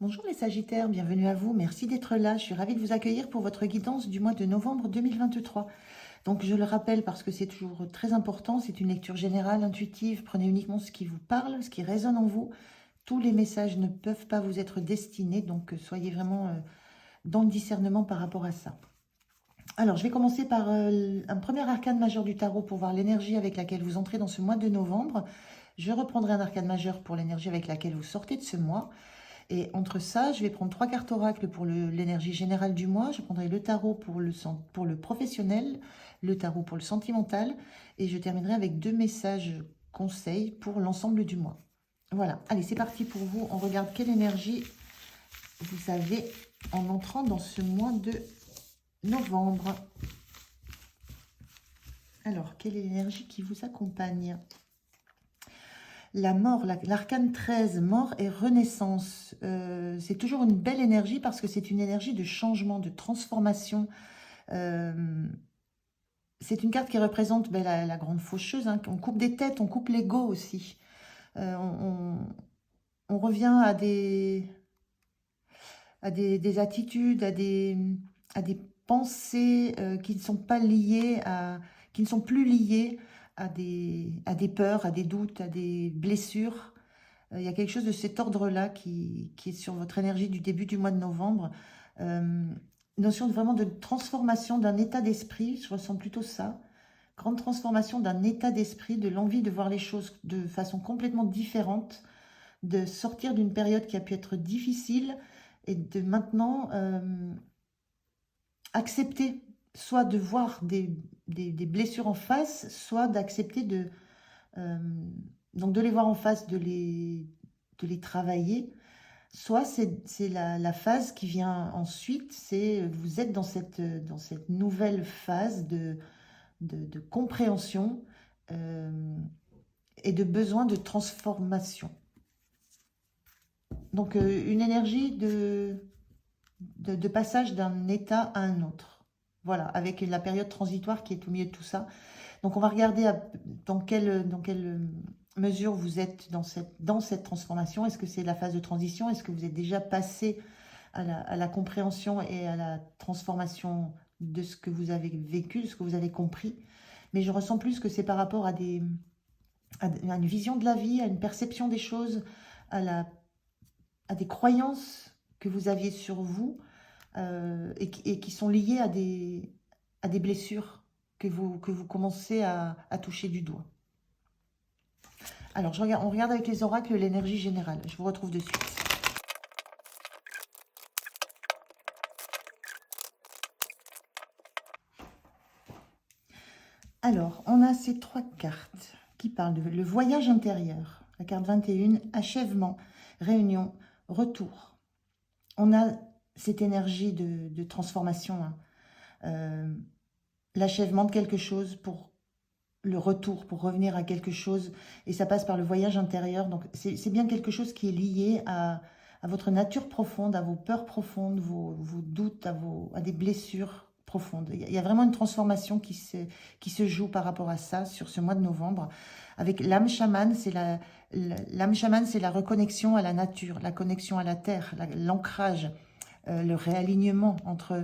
Bonjour les Sagittaires, bienvenue à vous, merci d'être là. Je suis ravie de vous accueillir pour votre guidance du mois de novembre 2023. Donc je le rappelle parce que c'est toujours très important, c'est une lecture générale, intuitive, prenez uniquement ce qui vous parle, ce qui résonne en vous. Tous les messages ne peuvent pas vous être destinés, donc soyez vraiment dans le discernement par rapport à ça. Alors je vais commencer par un premier arcane majeur du tarot pour voir l'énergie avec laquelle vous entrez dans ce mois de novembre. Je reprendrai un arcane majeur pour l'énergie avec laquelle vous sortez de ce mois. Et entre ça, je vais prendre 3 cartes oracles pour l'énergie générale du mois. Je prendrai le tarot pour le professionnel, le tarot pour le sentimental. Et je terminerai avec 2 messages conseils pour l'ensemble du mois. Voilà, allez, c'est parti pour vous. On regarde quelle énergie vous avez en entrant dans ce mois de novembre. Alors, quelle est l'énergie qui vous accompagne? La mort, l'arcane 13, mort et renaissance. C'est toujours une belle énergie parce que c'est une énergie de changement, de transformation. C'est une carte qui représente la grande faucheuse. Hein. On coupe des têtes, on coupe l'ego aussi. Euh, on, on revient à des attitudes, à des pensées qui ne sont pas liées qui ne sont plus liées à des peurs, à des doutes, à des blessures. Il y a quelque chose de cet ordre-là qui est sur votre énergie du début du mois de novembre. Euh, Notion vraiment de transformation d'un état d'esprit, je ressens plutôt ça. Grande transformation d'un état d'esprit, de l'envie de voir les choses de façon complètement différente, de sortir d'une période qui a pu être difficile et de maintenant accepter soit de voir des blessures en face, soit d'accepter euh, donc de les voir en face, de les travailler. Soit c'est la phase qui vient ensuite, c'est vous êtes dans cette nouvelle phase de compréhension et de besoin de transformation. Donc une énergie de passage d'un état à un autre. Voilà, avec la période transitoire qui est au milieu de tout ça. Donc on va regarder dans quelle mesure vous êtes dans cette transformation. Est-ce que c'est la phase de transition? Est-ce que vous êtes déjà passé à la compréhension et à la transformation de ce que vous avez vécu, de ce que vous avez compris? Mais je ressens plus que c'est par rapport à une vision de la vie, à une perception des choses, à des croyances que vous aviez sur vous et qui sont liées à des blessures que vous commencez à toucher du doigt. Alors, on regarde avec les oracles l'énergie générale. Je vous retrouve de suite. Alors, on a ces 3 cartes qui parlent de le voyage intérieur. La carte 21, achèvement, réunion, retour. On a cette énergie de transformation, hein. L'achèvement de quelque chose pour le retour, pour revenir à quelque chose. Et ça passe par le voyage intérieur. Donc, c'est bien quelque chose qui est lié à votre nature profonde, à vos peurs profondes, vos doutes, à des blessures profondes. Il y a vraiment une transformation qui se joue par rapport à ça sur ce mois de novembre. Avec l'âme chamane, l'âme chamane, c'est la reconnexion à la nature, la connexion à la terre, l'ancrage, le réalignement entre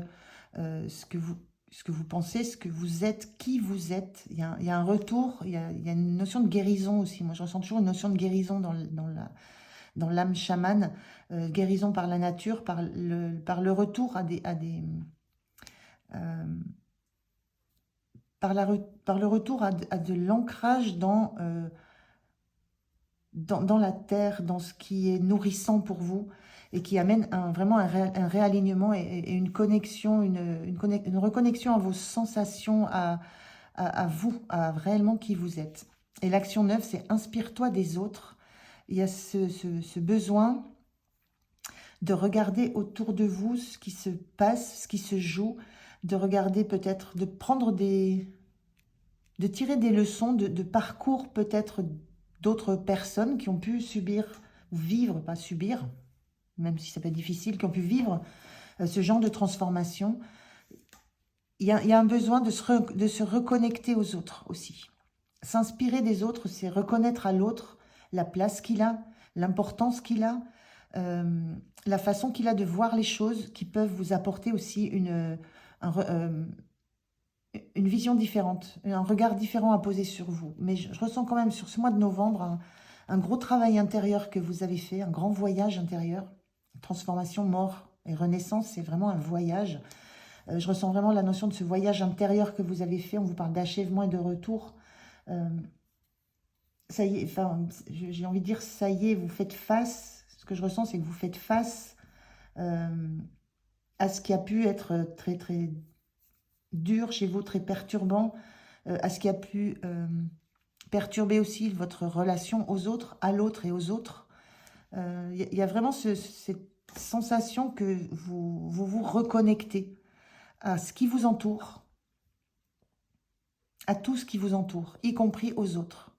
ce que vous pensez, ce que vous êtes, qui vous êtes. Il y a un retour, il y a une notion de guérison aussi. Moi, je ressens toujours une notion de guérison dans l'âme chamane, guérison par la nature, par le retour euh, par le retour à de l'ancrage dans la terre, dans ce qui est nourrissant pour vous et qui amène vraiment un réalignement et une connexion, une reconnexion à vos sensations, à vous, à réellement qui vous êtes. Et l'action 9, c'est inspire-toi des autres. Il y a ce besoin de regarder autour de vous ce qui se passe, ce qui se joue, de regarder peut-être, de tirer des leçons de parcours peut-être d'autres personnes qui ont pu subir, ou vivre, pas subir, même si ça peut être difficile, qui ont pu vivre ce genre de transformation. Il y a un besoin de se reconnecter aux autres aussi. S'inspirer des autres, c'est reconnaître à l'autre la place qu'il a, l'importance qu'il a, la façon qu'il a de voir les choses qui peuvent vous apporter aussi une vision différente, un regard différent à poser sur vous. Mais je ressens quand même sur ce mois de novembre un gros travail intérieur que vous avez fait, un grand voyage intérieur. Transformation, mort et renaissance, c'est vraiment un voyage. Je ressens vraiment la notion de ce voyage intérieur que vous avez fait. On vous parle d'achèvement et de retour. Ça y est, enfin, j'ai envie de dire, ça y est, vous faites face. Ce que je ressens, c'est que vous faites face à ce qui a pu être très, très dur chez vous, très perturbant, à ce qui a pu perturber aussi votre relation aux autres, à l'autre et aux autres. Il y a vraiment cette sensation que vous reconnectez à ce qui vous entoure, à tout ce qui vous entoure, y compris aux autres.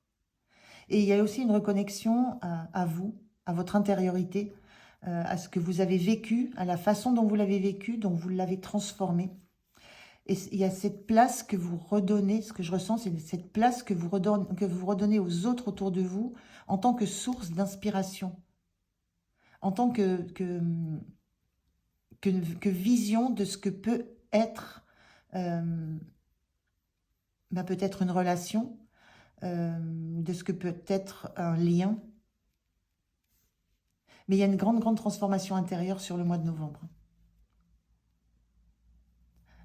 Et il y a aussi une reconnexion à vous, à votre intériorité, à ce que vous avez vécu, à la façon dont vous l'avez vécu, dont vous l'avez transformé. Et il y a cette place que vous redonnez, ce que je ressens, c'est cette place que vous redonnez aux autres autour de vous en tant que source d'inspiration, en tant que vision de ce que peut être peut-être une relation, de ce que peut être un lien. Mais il y a une grande, grande transformation intérieure sur le mois de novembre.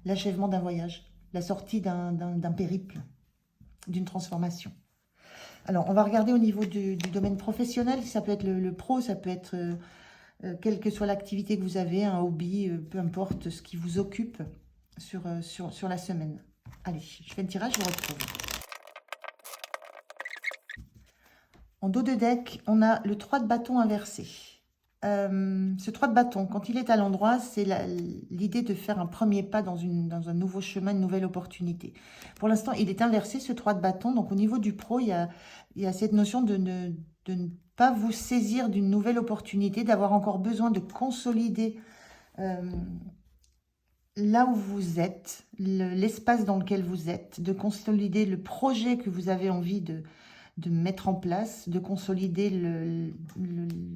L'achèvement d'un voyage, la sortie d'un périple, d'une transformation. Alors, on va regarder au niveau du domaine professionnel. Ça peut être le pro, ça peut être quelle que soit l'activité que vous avez, un hobby, peu importe ce qui vous occupe sur la semaine. Allez, je fais le tirage, je vous retrouve. En dos de deck, on a le 3 de bâton inversé. Ce 3 de bâton, quand il est à l'endroit, c'est l'idée de faire un premier pas dans un nouveau chemin, une nouvelle opportunité. Pour l'instant, il est inversé, ce 3 de bâton. Donc, au niveau du pro, il y a cette notion de ne pas vous saisir d'une nouvelle opportunité, d'avoir encore besoin de consolider là où vous êtes, l'espace dans lequel vous êtes, de consolider le projet que vous avez envie de mettre en place, de consolider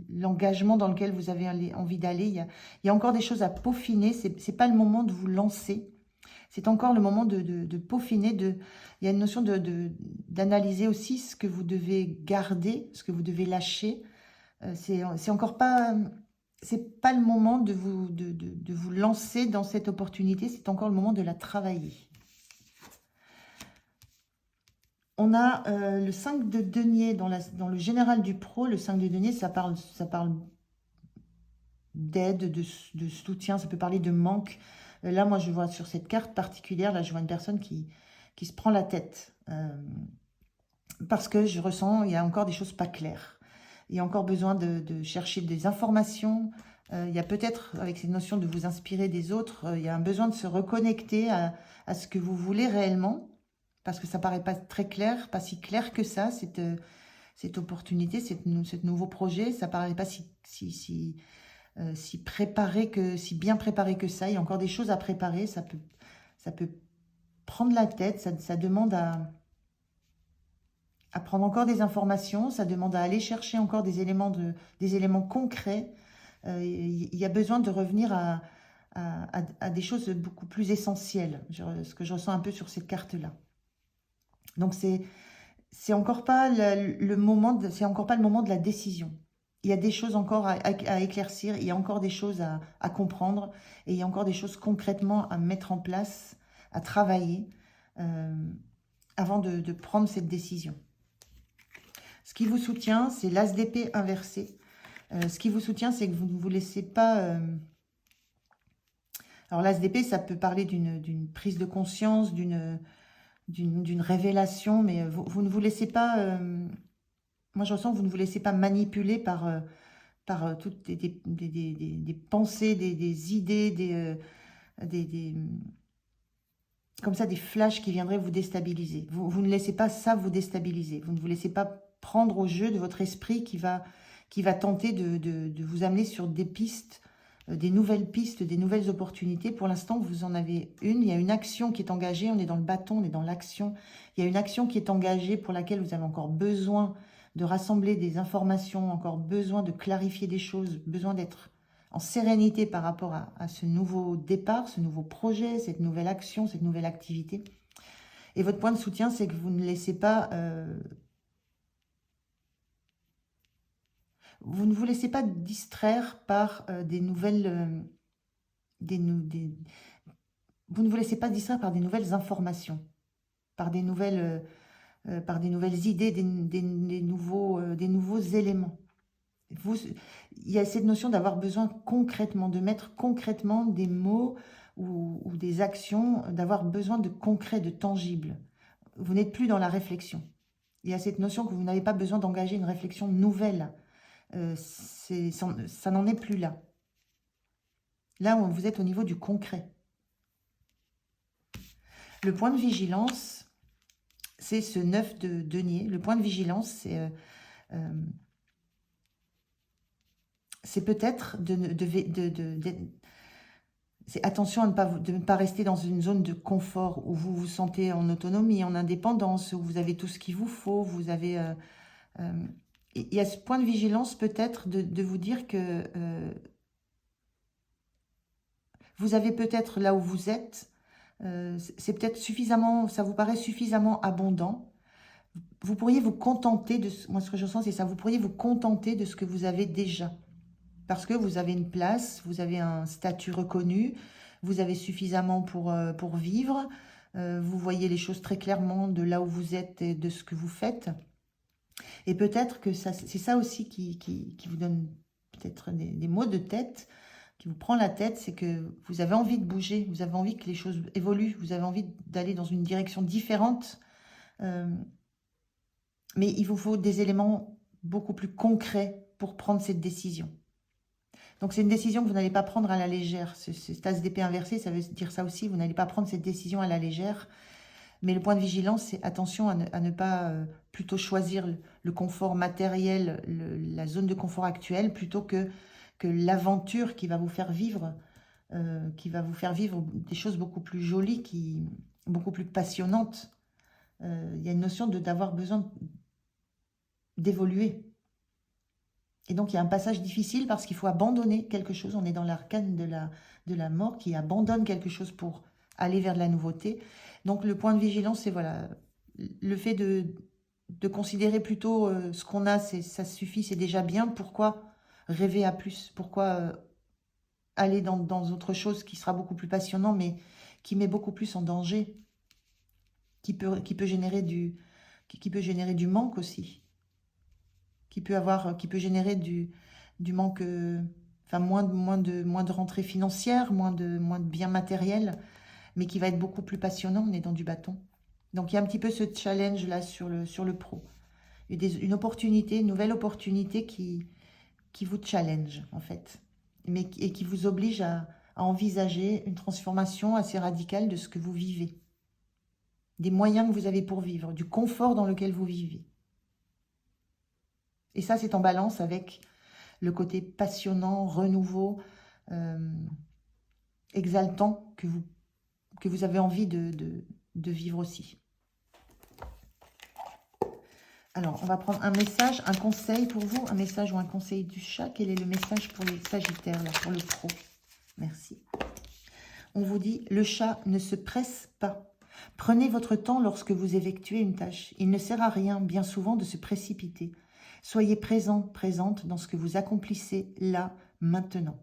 l'engagement dans lequel vous avez envie d'aller. Il y a encore des choses à peaufiner. Ce n'est pas le moment de vous lancer. C'est encore le moment de peaufiner. Il y a une notion d'analyser aussi ce que vous devez garder, ce que vous devez lâcher. C'est encore pas... C'est pas le moment de vous lancer dans cette opportunité. C'est encore le moment de la travailler. On a le 5 de denier dans le général du pro. Le 5 de denier, ça parle d'aide, de soutien, ça peut parler de manque. Là, moi, je vois sur cette carte particulière, là, je vois une personne qui se prend la tête. Parce que je ressens, il y a encore des choses pas claires. Il y a encore besoin de chercher des informations. Il y a peut-être, avec cette notion de vous inspirer des autres, il y a un besoin de se reconnecter à ce que vous voulez réellement. Parce que ça paraît pas très clair, pas si clair que ça, cette opportunité, ce nouveau projet. Ça paraît pas si bien préparé que ça. Il y a encore des choses à préparer. Ça peut prendre la tête. Ça demande à prendre encore des informations. Ça demande à aller chercher encore des éléments concrets. Il y a besoin de revenir à des choses beaucoup plus essentielles. Ce que je ressens un peu sur cette carte-là. Donc, c'est encore pas le moment de la décision. Il y a des choses encore à éclaircir, il y a encore des choses à comprendre, et il y a encore des choses concrètement à mettre en place, à travailler, avant de prendre cette décision. Ce qui vous soutient, c'est l'as d'épée inversé. Ce qui vous soutient, c'est que vous ne vous laissez pas... Alors, l'as d'épée, ça peut parler d'une prise de conscience, d'une révélation, mais vous ne vous laissez pas... moi, je ressens que vous ne vous laissez pas manipuler par toutes des pensées, des idées, comme ça, des flashs qui viendraient vous déstabiliser. Vous ne laissez pas ça vous déstabiliser. Vous ne vous laissez pas prendre au jeu de votre esprit qui va tenter de vous amener sur des pistes, des nouvelles pistes, des nouvelles opportunités. Pour l'instant, vous en avez une. Il y a une action qui est engagée. On est dans le bâton, on est dans l'action. Il y a une action qui est engagée pour laquelle vous avez encore besoin de rassembler des informations, encore besoin de clarifier des choses, besoin d'être en sérénité par rapport à ce nouveau départ, ce nouveau projet, cette nouvelle action, cette nouvelle activité. Et votre point de soutien, c'est que vous ne laissez pas... vous ne vous laissez pas distraire par des nouvelles... vous ne vous laissez pas distraire par des nouvelles informations, par des nouvelles idées, des nouveaux éléments. Il y a cette notion d'avoir besoin concrètement, de mettre concrètement des mots ou des actions, d'avoir besoin de concret, de tangible. Vous n'êtes plus dans la réflexion. Il y a cette notion que vous n'avez pas besoin d'engager une réflexion nouvelle. Ça n'en est plus là. Là, vous êtes au niveau du concret. Le point de vigilance, c'est ce 9 de denier. Le point de vigilance, c'est peut-être c'est attention de ne pas rester dans une zone de confort où vous vous sentez en autonomie, en indépendance, où vous avez tout ce qu'il vous faut. Vous avez, il y a ce point de vigilance peut-être de vous dire que vous avez peut-être là où vous êtes, c'est peut-être suffisamment, ça vous paraît suffisamment abondant. Vous pourriez vous contenter de, moi ce que je sens c'est ça, vous pourriez vous contenter de ce que vous avez déjà. Parce que vous avez une place, vous avez un statut reconnu, vous avez suffisamment pour vivre, vous voyez les choses très clairement de là où vous êtes et de ce que vous faites. Et peut-être que c'est ça aussi qui vous donne peut-être des maux de tête, qui vous prend la tête, c'est que vous avez envie de bouger, vous avez envie que les choses évoluent, vous avez envie d'aller dans une direction différente. Mais il vous faut des éléments beaucoup plus concrets pour prendre cette décision. Donc, c'est une décision que vous n'allez pas prendre à la légère. Cet as d'épée inversé, ça veut dire ça aussi. Vous n'allez pas prendre cette décision à la légère. Mais le point de vigilance, c'est attention à ne pas plutôt choisir le confort matériel, la zone de confort actuelle, plutôt que l'aventure qui va vous faire vivre, des choses beaucoup plus jolies, beaucoup plus passionnantes. Il y a une notion d'avoir besoin d'évoluer. Et donc, il y a un passage difficile parce qu'il faut abandonner quelque chose. On est dans l'arcane de la mort qui abandonne quelque chose pour aller vers de la nouveauté. Donc, le point de vigilance, c'est voilà, le fait de considérer plutôt ce qu'on a, ça suffit, c'est déjà bien. Pourquoi rêver à plus? Pourquoi aller dans autre chose qui sera beaucoup plus passionnant, mais qui met beaucoup plus en danger, qui peut générer du manque aussi. Qui peut générer du manque, enfin moins de rentrée financière, moins de biens matériels, mais qui va être beaucoup plus passionnant. On est dans du bâton. Donc il y a un petit peu ce challenge là sur le pro. Une opportunité, une nouvelle opportunité qui vous challenge en fait, et qui vous oblige à envisager une transformation assez radicale de ce que vous vivez, des moyens que vous avez pour vivre, du confort dans lequel vous vivez. Et ça, c'est en balance avec le côté passionnant, renouveau, exaltant que vous avez envie de vivre aussi. Alors, on va prendre un message, un conseil pour vous, un message ou un conseil du chat. Quel est le message pour les Sagittaires, là, pour le pro? Merci. On vous dit, le chat ne se presse pas. Prenez votre temps lorsque vous effectuez une tâche. Il ne sert à rien, bien souvent, de se précipiter. Soyez présent, présente dans ce que vous accomplissez là, maintenant.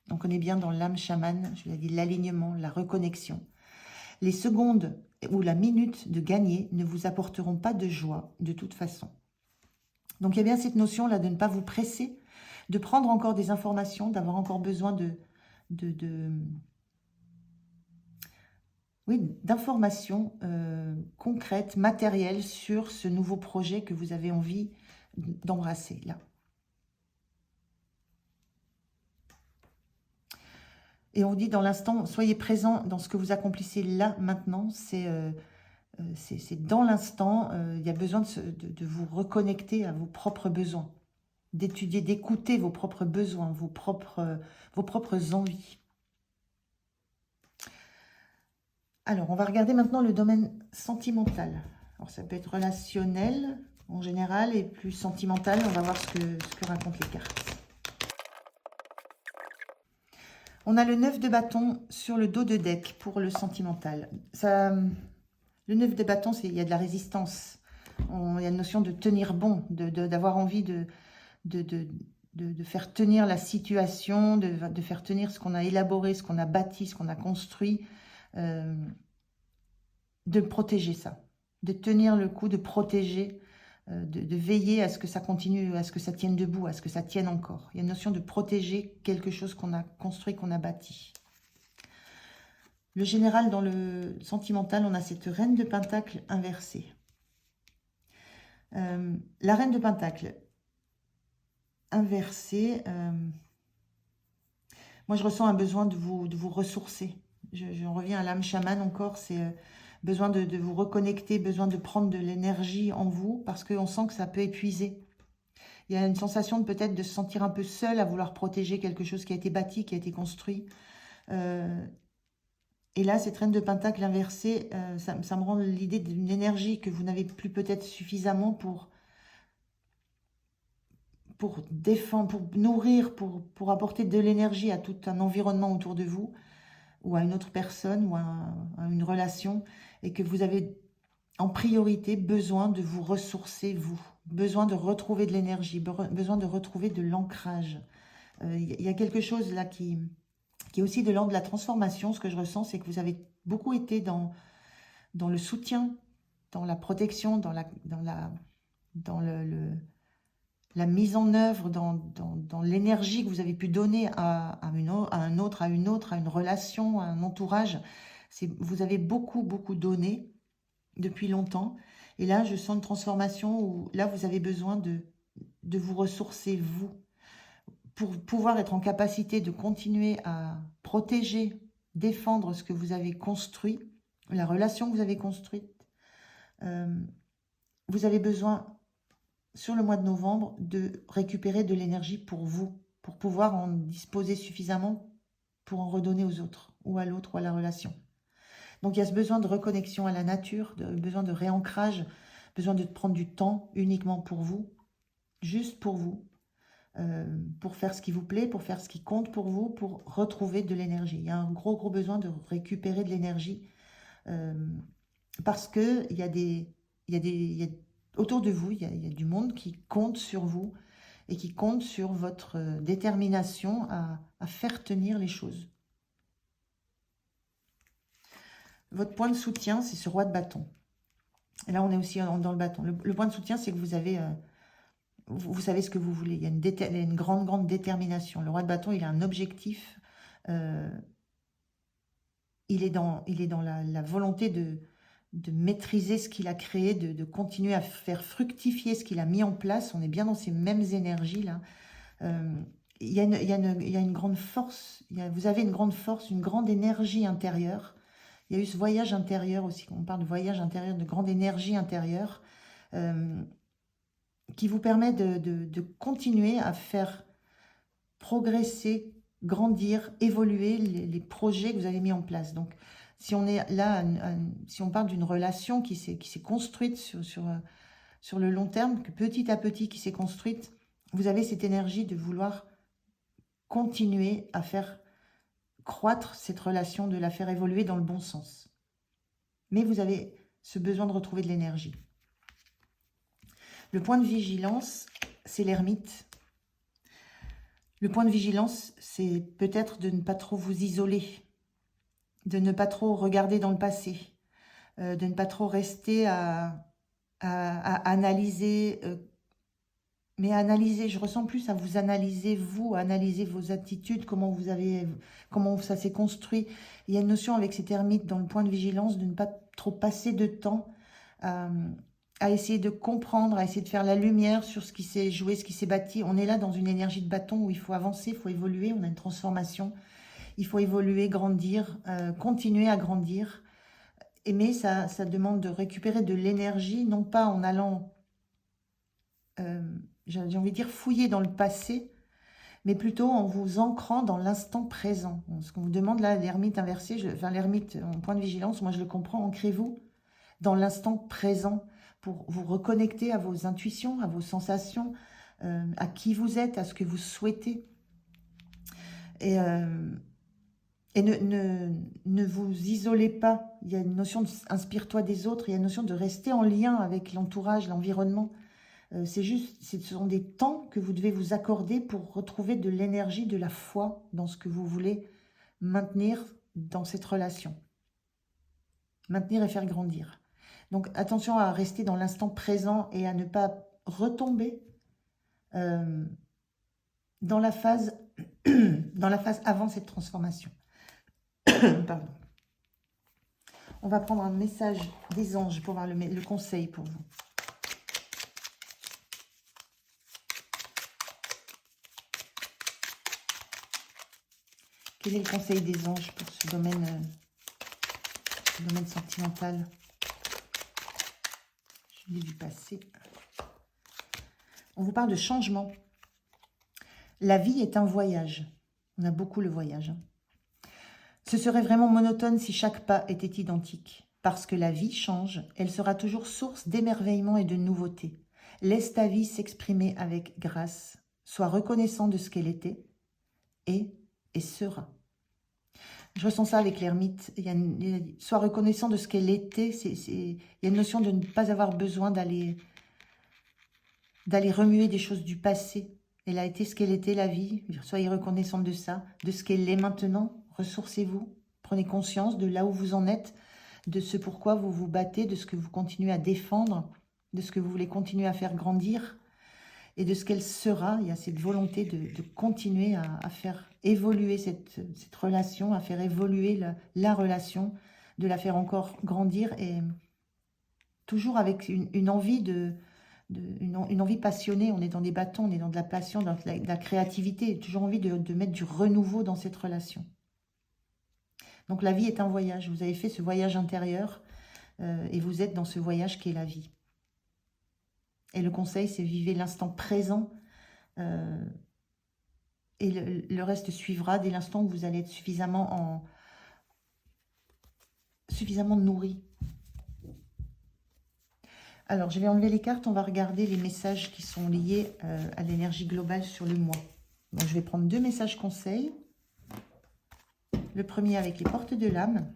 Donc, on est bien dans l'âme chamane, je l'ai dit, l'alignement, la reconnexion. Les secondes ou la minute de gagner ne vous apporteront pas de joie de toute façon. Donc, il y a bien cette notion-là de ne pas vous presser, de prendre encore des informations, d'avoir encore besoin d'informations concrètes, matérielles sur ce nouveau projet que vous avez envie d'embrasser là. Et on dit dans l'instant, soyez présent dans ce que vous accomplissez là, maintenant. C'est dans l'instant, il y a besoin de vous reconnecter à vos propres besoins, d'étudier, d'écouter vos propres besoins, vos propres envies. Alors, on va regarder maintenant le domaine sentimental. Alors, ça peut être relationnel, en général, et plus sentimental. On va voir ce que racontent les cartes. On a le 9 de bâton sur le dos de deck pour le sentimental. Le 9 de bâton, il y a de la résistance. Il y a une notion de tenir bon, d'avoir envie de faire tenir la situation, de faire tenir ce qu'on a élaboré, ce qu'on a bâti, ce qu'on a construit, de protéger ça, de tenir le coup, de protéger, de veiller à ce que ça continue, à ce que ça tienne debout, à ce que ça tienne encore. Il y a une notion de protéger quelque chose qu'on a construit, qu'on a bâti. Le général, dans le sentimental, on a cette reine de pentacle inversée. La reine de pentacle inversée, moi je ressens un besoin de vous ressourcer. Je reviens à l'âme chamane encore, c'est besoin de vous reconnecter, besoin de prendre de l'énergie en vous, parce qu'on sent que ça peut épuiser. Il y a une sensation de peut-être de se sentir un peu seul à vouloir protéger quelque chose qui a été bâti, qui a été construit. Et là, cette reine de pentacle inversée, ça me rend l'idée d'une énergie que vous n'avez plus peut-être suffisamment pour défendre, pour nourrir, pour apporter de l'énergie à tout un environnement autour de vous, ou à une autre personne, ou à une relation, et que vous avez en priorité besoin de vous ressourcer, vous, besoin de retrouver de l'énergie, besoin de retrouver de l'ancrage. Il y a quelque chose là qui est aussi de l'ordre de la transformation. Ce que je ressens, c'est que vous avez beaucoup été dans le soutien, dans la protection, dans la mise en œuvre, dans l'énergie que vous avez pu donner à une relation, à un entourage. Vous avez beaucoup, beaucoup donné depuis longtemps. Et là, je sens une transformation où là, vous avez besoin de vous ressourcer, vous, pour pouvoir être en capacité de continuer à protéger, défendre ce que vous avez construit, la relation que vous avez construite. Vous avez besoin, sur le mois de novembre, de récupérer de l'énergie pour vous, pour pouvoir en disposer suffisamment pour en redonner aux autres, ou à l'autre, ou à la relation. Donc il y a ce besoin de reconnexion à la nature, besoin de réancrage, besoin de prendre du temps uniquement pour vous, juste pour vous, pour faire ce qui vous plaît, pour faire ce qui compte pour vous, pour retrouver de l'énergie. Il y a un gros, gros besoin de récupérer de l'énergie parce que autour de vous, il y a du monde qui compte sur vous et qui compte sur votre détermination à faire tenir les choses. Votre point de soutien, c'est ce roi de bâton. Et là, on est aussi dans le bâton. Le point de soutien, c'est que vous avez... vous savez ce que vous voulez. Il y a une grande, grande détermination. Le roi de bâton, il a un objectif. Il est dans la volonté de maîtriser ce qu'il a créé, de continuer à faire fructifier ce qu'il a mis en place. On est bien dans ces mêmes énergies-là. Il y a une grande force. Vous avez une grande force, une grande énergie intérieure. Il y a eu ce voyage intérieur aussi. On parle de voyage intérieur, de grande énergie intérieure. Qui vous permet de continuer à faire progresser, grandir, évoluer les projets que vous avez mis en place. Donc, si on est là, si on parle d'une relation qui s'est construite sur le long terme, que petit à petit qui s'est construite, vous avez cette énergie de vouloir continuer à faire croître cette relation, de la faire évoluer dans le bon sens. Mais vous avez ce besoin de retrouver de l'énergie. Le point de vigilance, c'est l'ermite. Le point de vigilance, c'est peut-être de ne pas trop vous isoler, de ne pas trop regarder dans le passé, de ne pas trop rester à analyser, mais à analyser, je ressens plus à vous analyser, vous, à analyser vos attitudes, comment ça s'est construit. Il y a une notion avec cet ermite dans le point de vigilance de ne pas trop passer de temps à essayer de comprendre, à essayer de faire la lumière sur ce qui s'est joué, ce qui s'est bâti. On est là dans une énergie de bâton où il faut avancer, il faut évoluer, on a une transformation. Il faut évoluer, grandir, continuer à grandir. Mais ça demande de récupérer de l'énergie, non pas en allant, j'ai envie de dire, fouiller dans le passé, mais plutôt en vous ancrant dans l'instant présent. Ce qu'on vous demande là, l'ermite inversé, l'ermite en point de vigilance, moi je le comprends, ancrez-vous dans l'instant présent, pour vous reconnecter à vos intuitions, à vos sensations, à qui vous êtes, à ce que vous souhaitez. Et ne vous isolez pas. Il y a une notion de « inspire-toi des autres », il y a une notion de rester en lien avec l'entourage, l'environnement. C'est juste, ce sont des temps que vous devez vous accorder pour retrouver de l'énergie, de la foi dans ce que vous voulez maintenir dans cette relation. Maintenir et faire grandir. Donc attention à rester dans l'instant présent et à ne pas retomber dans la phase avant cette transformation. Pardon. On va prendre un message des anges pour voir le conseil pour vous. Quel est le conseil des anges pour ce domaine sentimental? Je l'ai vu passer. On vous parle de changement. La vie est un voyage. On a beaucoup le voyage. Ce serait vraiment monotone si chaque pas était identique. Parce que la vie change, elle sera toujours source d'émerveillement et de nouveauté. Laisse ta vie s'exprimer avec grâce. Sois reconnaissant de ce qu'elle était et sera. Je ressens ça avec l'ermite. Sois reconnaissant de ce qu'elle était. Il y a une notion de ne pas avoir besoin d'aller remuer des choses du passé. Elle a été ce qu'elle était, la vie. Soyez reconnaissante de ça, de ce qu'elle est maintenant. Ressourcez-vous. Prenez conscience de là où vous en êtes, de ce pourquoi vous vous battez, de ce que vous continuez à défendre, de ce que vous voulez continuer à faire grandir et de ce qu'elle sera. Il y a cette volonté de continuer à faire évoluer cette relation, à faire évoluer la relation, de la faire encore grandir et toujours avec une envie une envie passionnée. On est dans des bâtons, on est dans de la passion, dans de la créativité, toujours envie de mettre du renouveau dans cette relation. Donc la vie est un voyage. Vous avez fait ce voyage intérieur et vous êtes dans ce voyage qui est la vie. Et le conseil, c'est vivre l'instant présent et le reste suivra dès l'instant où vous allez être suffisamment nourri. Alors, je vais enlever les cartes. On va regarder les messages qui sont liés à l'énergie globale sur le mois. Donc, je vais prendre 2 messages conseils. Le premier avec les portes de l'âme.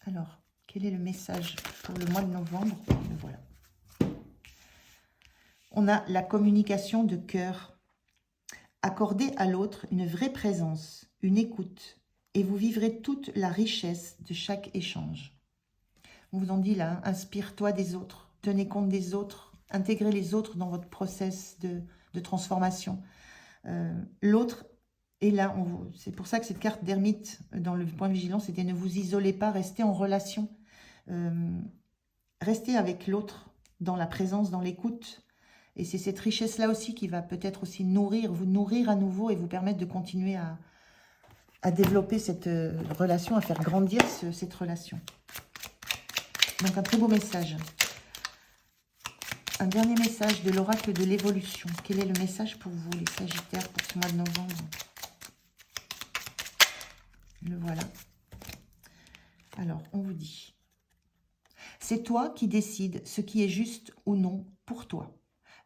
Alors, quel est le message pour le mois de novembre? Le voilà. On a la communication de cœur. Accordez à l'autre une vraie présence, une écoute, et vous vivrez toute la richesse de chaque échange. On vous en dit là, inspire-toi des autres, tenez compte des autres, intégrez les autres dans votre process de transformation. L'autre est là. C'est pour ça que cette carte d'ermite, dans le point de vigilance, c'était ne vous isolez pas, restez en relation. Restez avec l'autre, dans la présence, dans l'écoute. Et c'est cette richesse-là aussi qui va peut-être aussi vous nourrir à nouveau et vous permettre de continuer à développer cette relation, à faire grandir cette relation. Donc un très beau message. Un dernier message de l'oracle de l'évolution. Quel est le message pour vous, les Sagittaires, pour ce mois de novembre? Le voilà. Alors, on vous dit. C'est toi qui décides ce qui est juste ou non pour toi.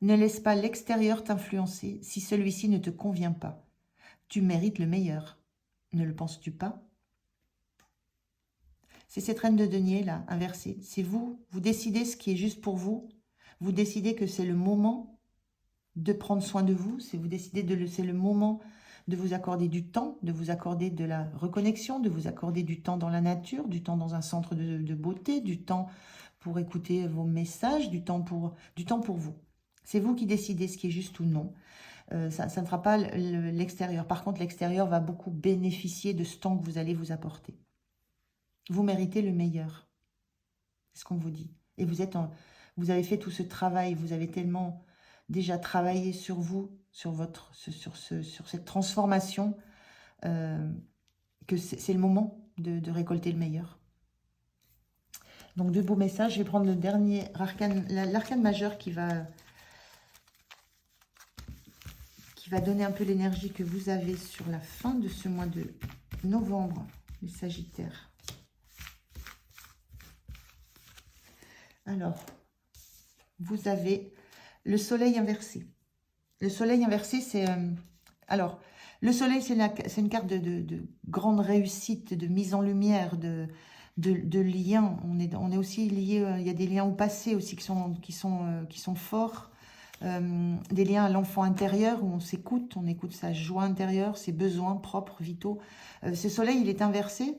Ne laisse pas l'extérieur t'influencer si celui-ci ne te convient pas. Tu mérites le meilleur. Ne le penses-tu pas? C'est cette reine de denier, là, inversée. C'est vous décidez ce qui est juste pour vous. Vous décidez que c'est le moment de prendre soin de vous. C'est le moment de vous accorder du temps, de vous accorder de la reconnexion, de vous accorder du temps dans la nature, du temps dans un centre de beauté, du temps pour écouter vos messages, du temps pour vous. C'est vous qui décidez ce qui est juste ou non. Ça ne fera pas l'extérieur. Par contre, l'extérieur va beaucoup bénéficier de ce temps que vous allez vous apporter. Vous méritez le meilleur. C'est ce qu'on vous dit. Et vous avez fait tout ce travail, vous avez tellement déjà travaillé sur vous, sur cette transformation, que c'est le moment de récolter le meilleur. Donc, 2 beaux messages. Je vais prendre le dernier arcane, l'arcane majeur qui va donner un peu l'énergie que vous avez sur la fin de ce mois de novembre, les Sagittaires. Alors, vous avez le soleil inversé. Le soleil inversé, c'est... alors, le soleil, c'est une carte de grande réussite, de mise en lumière, de liens. On est aussi lié, il y a des liens au passé aussi qui sont forts. Des liens à l'enfant intérieur où on écoute sa joie intérieure, ses besoins propres, vitaux. Ce soleil, il est inversé.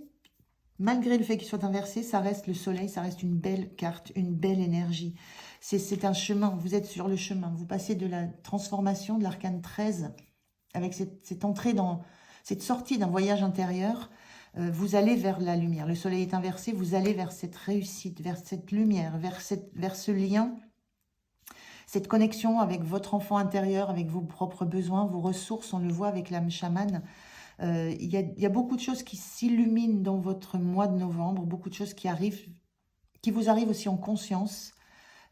Malgré le fait qu'il soit inversé, ça reste le soleil, ça reste une belle carte, une belle énergie. C'est un chemin, vous êtes sur le chemin. Vous passez de la transformation de l'arcane 13 avec cette entrée dans, cette sortie d'un voyage intérieur. Vous allez vers la lumière. Le soleil est inversé, vous allez vers cette réussite, vers cette lumière, vers ce lien, cette connexion avec votre enfant intérieur, avec vos propres besoins, vos ressources. On le voit avec l'âme chamane. Il y a beaucoup de choses qui s'illuminent dans votre mois de novembre, beaucoup de choses qui vous arrivent aussi en conscience,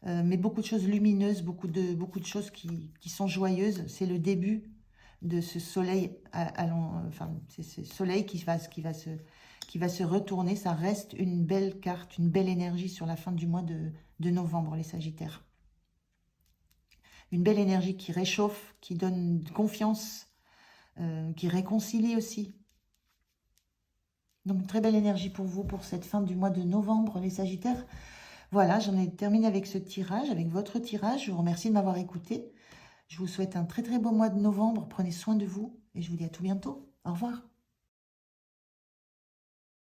mais beaucoup de choses lumineuses, beaucoup de choses qui sont joyeuses. C'est le début de ce soleil, enfin, c'est ce soleil qui va se retourner. Ça reste une belle carte, une belle énergie sur la fin du mois de novembre, les Sagittaires. Une belle énergie qui réchauffe, qui donne confiance, qui réconcilie aussi. Donc, très belle énergie pour vous, pour cette fin du mois de novembre, les Sagittaires. Voilà, j'en ai terminé avec ce tirage, avec votre tirage. Je vous remercie de m'avoir écouté. Je vous souhaite un très très beau mois de novembre. Prenez soin de vous et je vous dis à tout bientôt. Au revoir.